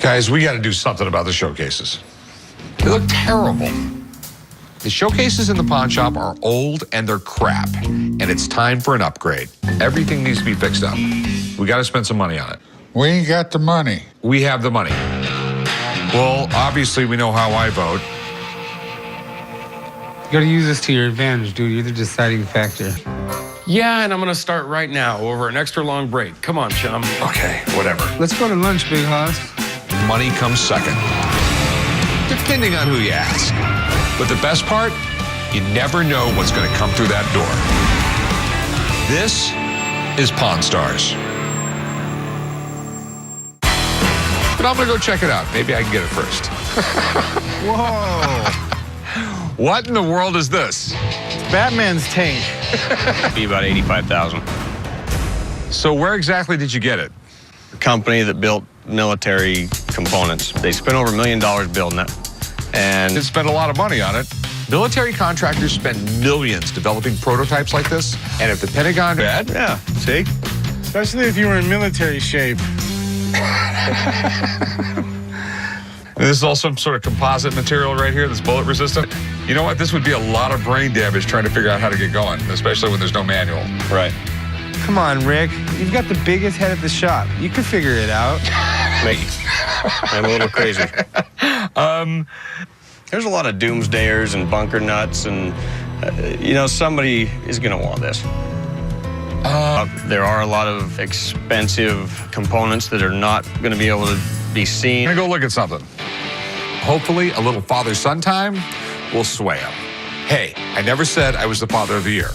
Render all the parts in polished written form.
Guys, we got to do something about the showcases. They look terrible. The showcases in the pawn shop are old and they're crap, and it's time for an upgrade. Everything needs to be fixed up. We got to spend some money on it. We ain't got the money. We have the money. Well, obviously, we know how I vote. You gotta use this to your advantage, dude. You're the deciding factor. Yeah, and I'm gonna start right now over an extra long break. Come on, chum. Okay, whatever. Let's go to lunch, Big Hoss. Money comes second, depending on who you ask. But the best part, you never know what's going to come through that door. This is Pawn Stars. But I'm going to go check it out. Maybe I can get it first. Whoa. What in the world is this? Batman's tank. Be about 85,000. So where exactly did you get it? A company that built military components. They spent over $1 million building it. And It spent a lot of money on it. Military contractors spend millions developing prototypes like this. And if the Pentagon... Bad? yeah, see? Especially if you were in military shape. This is all some sort of composite material right here that's bullet resistant. You know what? This would be a lot of brain damage trying to figure out how to get going, especially when there's no manual. Right. Come on, Rick. You've got the biggest head at the shop. You could figure it out. Maybe. I'm a little crazy. There's a lot of doomsdayers and bunker nuts, and, you know, somebody is going to want this. There are a lot of expensive components that are not going to be able to be seen. I'm going to go look at something. Hopefully, a little father-son time will sway him. Hey, I never said I was the father of the year.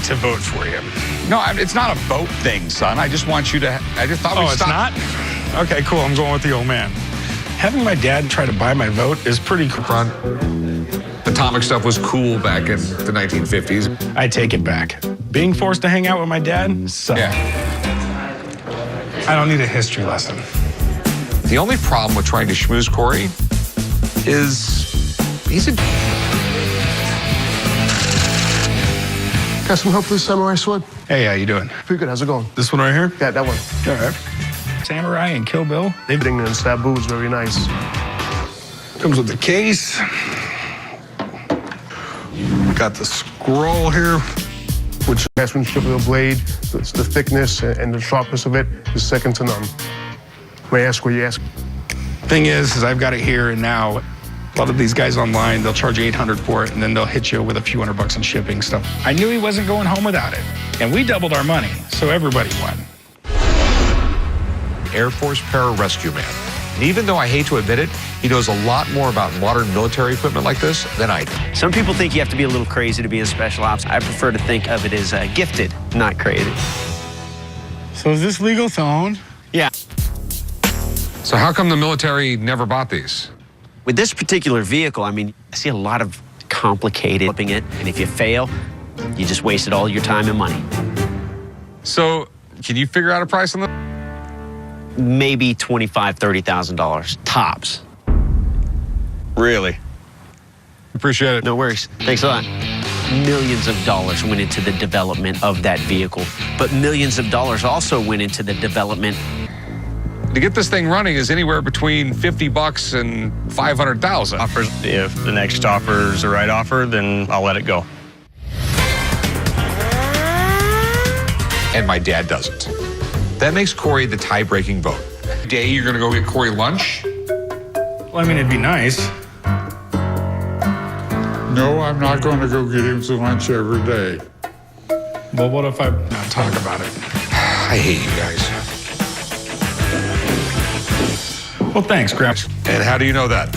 To vote for you. No, it's not a vote thing, son. I just want you to... I just thought we'd it's stop. not? Okay, cool. I'm going with the old man. Having my dad try to buy my vote is pretty cool. Front. Atomic stuff was cool back in the 1950s. I take it back. Being forced to hang out with my dad sucked. Yeah. I don't need a history lesson. The only problem with trying to schmooze Corey is he's a... Got some help for the samurai sword? Hey, how you doing? Pretty good. How's it going? This one right here? Yeah, that one. All right. Samurai and Kill Bill. Everything in Sabu is very nice. Comes with the case. Got the scroll here. Which craftsmanship of the blade, it's the thickness and the sharpness of it is second to none. May I ask what you ask? Thing is I've got it here and now. A lot of these guys online, they'll charge you $800 for it, and then they'll hit you with a few $100 in shipping stuff. I knew he wasn't going home without it, and we doubled our money, so everybody won. Air Force pararescue man. And even though I hate to admit it, he knows a lot more about modern military equipment like this than I do. Some people think you have to be a little crazy to be a special ops. I prefer to think of it as gifted, not crazy. So is this legal to own? Yeah. So how come the military never bought these? With this particular vehicle, I mean, I see a lot of complicated flipping it, and if you fail, you just wasted all your time and money. So can you figure out a price on them? Maybe $25,000, $30,000 tops. Really? Appreciate it. No worries. Thanks a lot. Millions of dollars went into the development of that vehicle, but millions of dollars also went into the development. To get this thing running is anywhere between $50 and $500,000. Offers. If the next offer is the right offer, then I'll let it go. And my dad doesn't. That makes Corey the tie-breaking vote. Day, you're gonna go get Corey lunch? Well, I mean, it'd be nice. No, I'm not going to go get him some lunch every day. Well, what if I not talk about it? I hate you guys. Well, thanks, Grandpa. And how do you know that?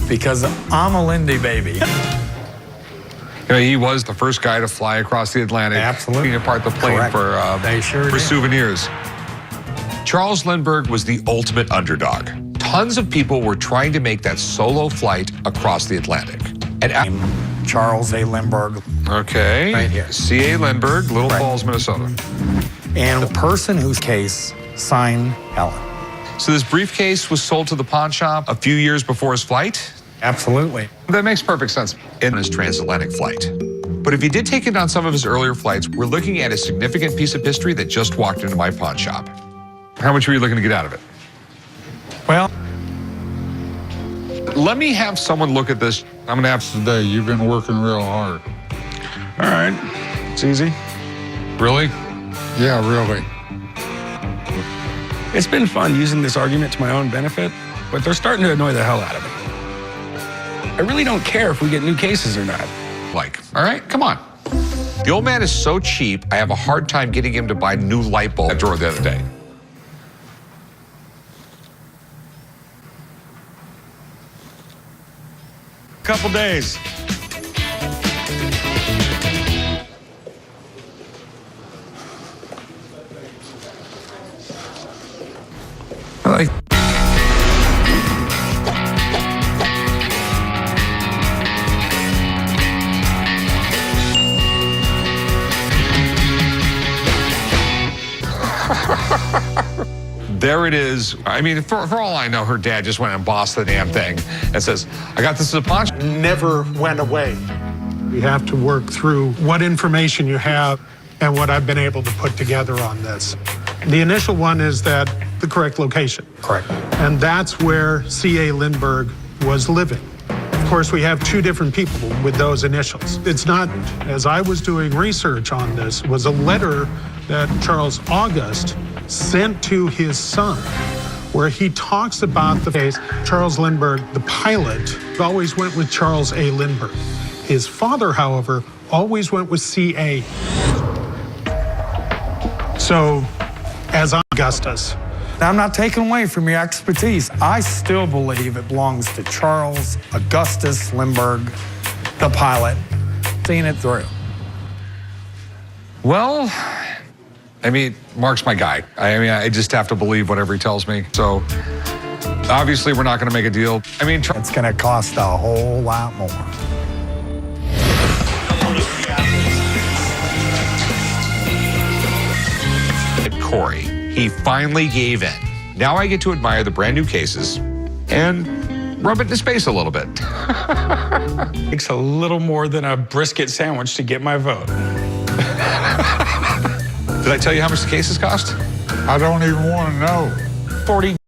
Because I'm a Lindy baby. You know, he was the first guy to fly across the Atlantic. Absolutely. Taking apart the plane Correct. They sure for did. souvenirs. Charles Lindbergh was the ultimate underdog. Tons of people were trying to make that solo flight across the Atlantic. And Charles A. Lindbergh. okay, Right here. C.A. Lindbergh, Little Falls, Minnesota. And the person whose case signed Helen. So this briefcase was sold to the pawn shop a few years before his flight? Absolutely. That makes perfect sense in his transatlantic flight. But if he did take it on some of his earlier flights, we're looking at a significant piece of history that just walked into my pawn shop. How much were you looking to get out of it? Well, Let me have someone look at this. I'm going to have... Today, you've been working real hard. All right. It's easy. Really? Yeah, really. It's been fun using this argument to my own benefit, but they're starting to annoy the hell out of me. I really don't care if we get new cases or not. Like, all right, come on. The old man is so cheap, I have a hard time getting him to buy new light bulb at drawer the other day. Couple days. Like, there it is. I mean, for all I know, her dad just went and bossed the damn thing and says, I got this as a pawn shop. Never went away. We have to work through what information you have and what I've been able to put together on this. The initial one is that the correct location. correct. And that's where C.A. Lindbergh was living. Of course, we have two different people with those initials. It's not, as I was doing research on this, was a letter that Charles August sent to his son, where he talks about the case. Charles Lindbergh, the pilot, always went with Charles A. Lindbergh. His father, however, always went with C.A. So, as Augustus. Now, I'm not taking away from your expertise. I still believe it belongs to Charles Augustus Lindbergh, the pilot, seeing it through. Well, I mean, Mark's my guy. I mean, I just have to believe whatever he tells me. So, obviously, we're not going to make a deal. I mean, It's going to cost a whole lot more. Corey, he finally gave in. Now I get to admire the brand new cases and rub it in his face a little bit. Takes a little more than a brisket sandwich to get my vote. Did I tell you how much the cases cost? I don't even want to know. 40